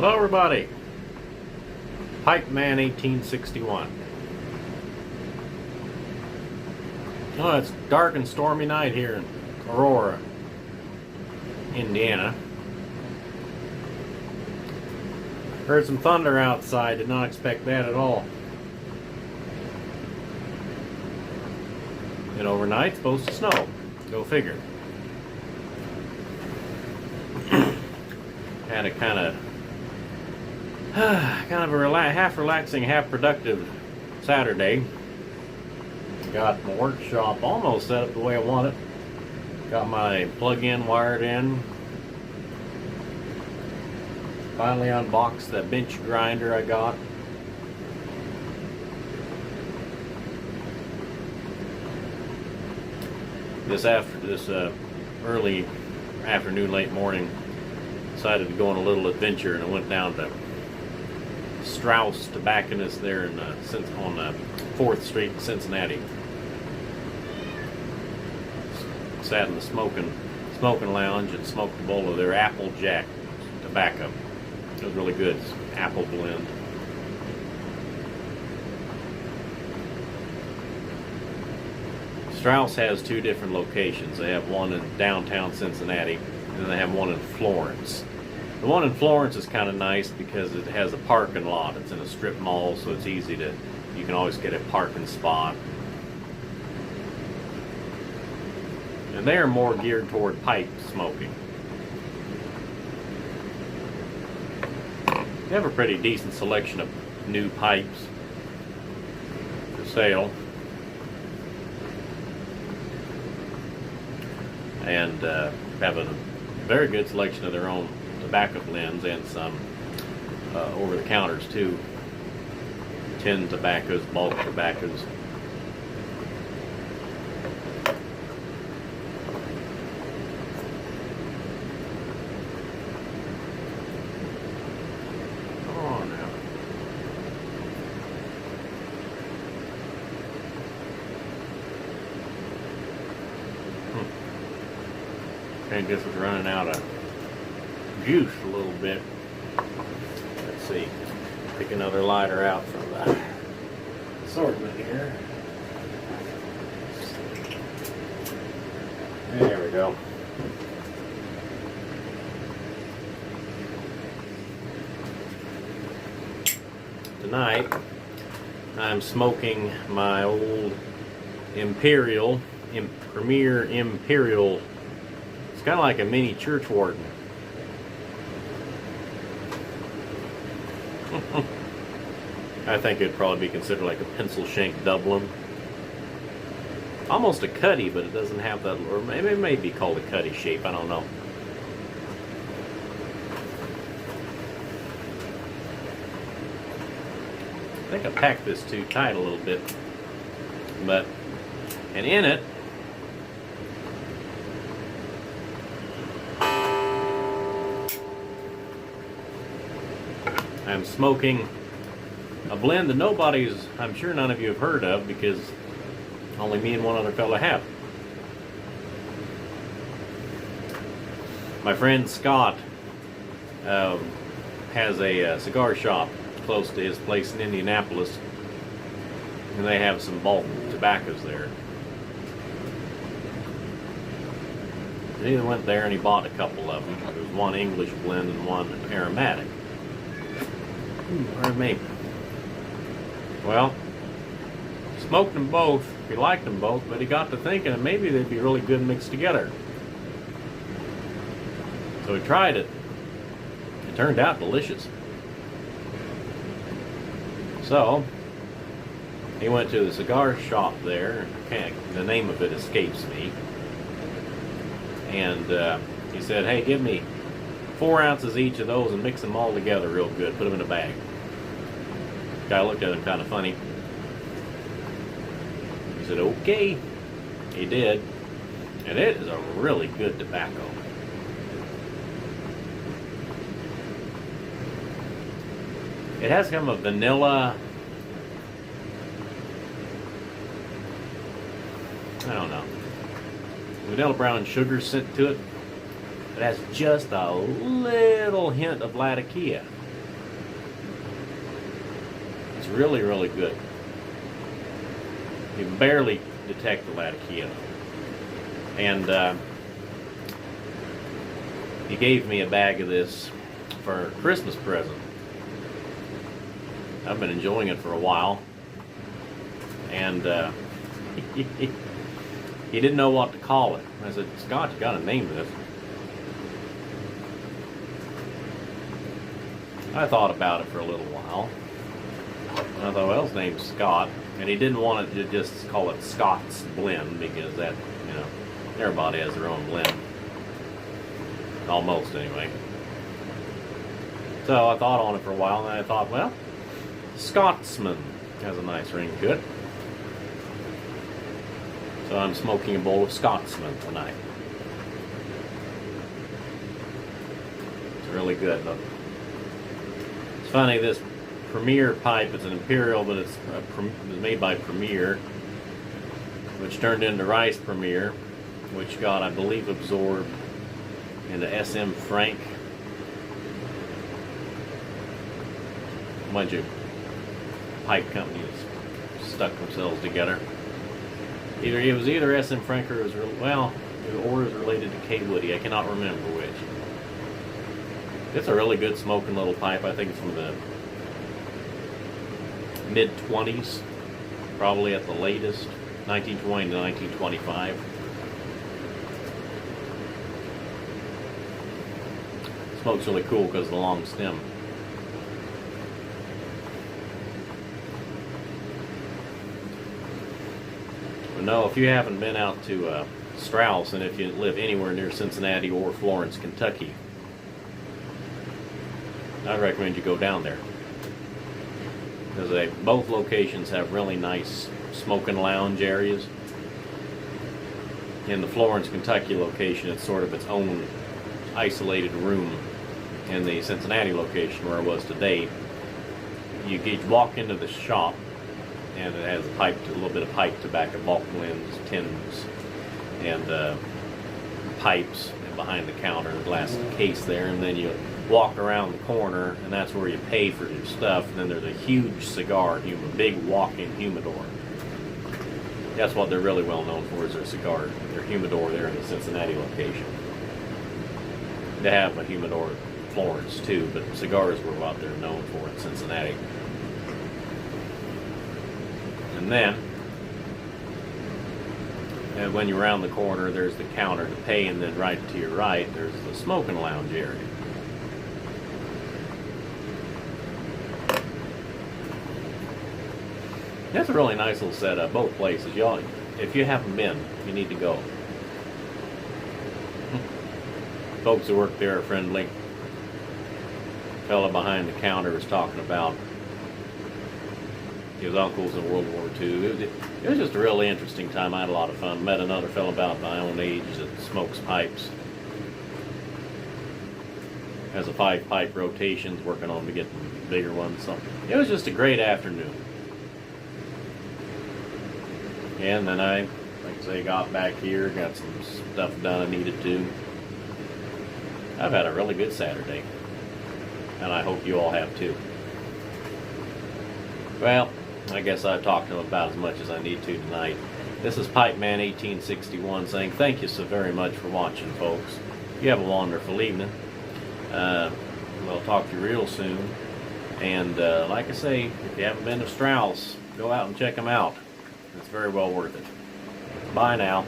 Hello everybody. Pipe Man 1861. Oh, it's a dark and stormy night here in Aurora, Indiana. Heard some thunder outside, did not expect that at all. And overnight, supposed to snow. Go figure. Had a kind of a half relaxing, half productive Saturday. Got my workshop almost set up the way I want it. Got my plug-in wired in. Finally unboxed that bench grinder I got. This early afternoon, late morning, decided to go on a little adventure, and I went down to Straus Tobacconist there on 4th Street in Cincinnati. Sat in the smoking lounge and smoked a bowl of their Apple Jack tobacco. It was really good. It's apple blend. Straus has two different locations. They have one in downtown Cincinnati, and then they have one in Florence. The one in Florence is kind of nice because it has a parking lot. It's in a strip mall, so it's easy to, you can always get a parking spot. And they are more geared toward pipe smoking. They have a pretty decent selection of new pipes for sale. And have a very good selection of their own tobacco blends and some over the counters too. Tin tobaccos, bulk tobaccos. Oh, now. I guess it's running out of juice a little bit. Let's see. Pick another lighter out from the assortment here. There we go. Tonight, I'm smoking my old Premier Imperial. It's kind of like a mini church warden. I think it'd probably be considered like a pencil shank Dublin. Almost a cutty, but it doesn't have that, or maybe it may be called a cutty shape, I don't know. I think I packed this too tight a little bit. And in it, I'm smoking a blend that I'm sure none of you have heard of, because only me and one other fellow have. My friend Scott has a cigar shop close to his place in Indianapolis, and they have some bulk tobaccos there. And he went there and he bought a couple of them. There was one English blend and one aromatic. Pardon me. Well, smoked them both. He liked them both, but he got to thinking that maybe they'd be really good mixed together. So he tried it. It turned out delicious. So he went to the cigar shop there. The name of it escapes me. And he said, "Hey, give me 4 ounces each of those and mix them all together real good. Put them in a bag." The guy looked at him kind of funny. He said, "Okay." He did. And it is a really good tobacco. It has kind of a vanilla, I don't know, vanilla brown sugar scent to it. It has just a little hint of Latakia. really, really good. You can barely detect the Latakia. And he gave me a bag of this for a Christmas present. I've been enjoying it for a while. And he didn't know what to call it. I said, Scott, you got to name this. I thought about it for a little while. And I thought, well, his name's Scott. And he didn't want it to just call it Scott's Blend, because that, you know, everybody has their own blend. Almost, anyway. So I thought on it for a while, and I thought, well, Scotsman has a nice ring to it. So I'm smoking a bowl of Scotsman tonight. It's really good. Look. It's funny, this Premier pipe, it's an Imperial, but it's made by Premier, which turned into Rice Premier, which got, I believe, absorbed into SM Frank. A bunch of pipe companies stuck themselves together. It was either SM Frank or it was related to K Woody. I cannot remember which. It's a really good smoking little pipe. I think it's from the mid-20s, probably at the latest, 1920 to 1925. Smoke's really cool because of the long stem. But no, if you haven't been out to Straus, and if you live anywhere near Cincinnati or Florence, Kentucky, I recommend you go down there, because both locations have really nice smoking lounge areas. In the Florence, Kentucky location, it's sort of its own isolated room. In the Cincinnati location, where I was today, you walk into the shop, and it has a little bit of pipe tobacco, bulk blends, tins, and pipes, and behind the counter, a glass case there, and then you walk around the corner, and that's where you pay for your stuff. And then there's a huge cigar, big walk-in humidor. That's what they're really well known for, is their humidor there in the Cincinnati location. They have a humidor in Florence too, but cigars were what they're known for in Cincinnati. And then, when you're around the corner, there's the counter to pay, and then right to your right, there's the smoking lounge area. That's a really nice little setup, both places. Y'all, if you haven't been, you need to go. Folks who work there are friendly. Fella behind the counter was talking about his uncles in World War II. It was just a really interesting time. I had a lot of fun. Met another fellow about my own age that smokes pipes. Has a 5-pipe rotations, working on to get bigger ones. So it was just a great afternoon. And then I, like I say, got back here, got some stuff done I needed to. I've had a really good Saturday, and I hope you all have too. Well, I guess I've talked about as much as I need to tonight. This is Pipe Man 1861 saying thank you so very much for watching, folks. You have a wonderful evening. We'll talk to you real soon. And like I say, if you haven't been to Straus, go out and check them out. It's very well worth it. Bye now.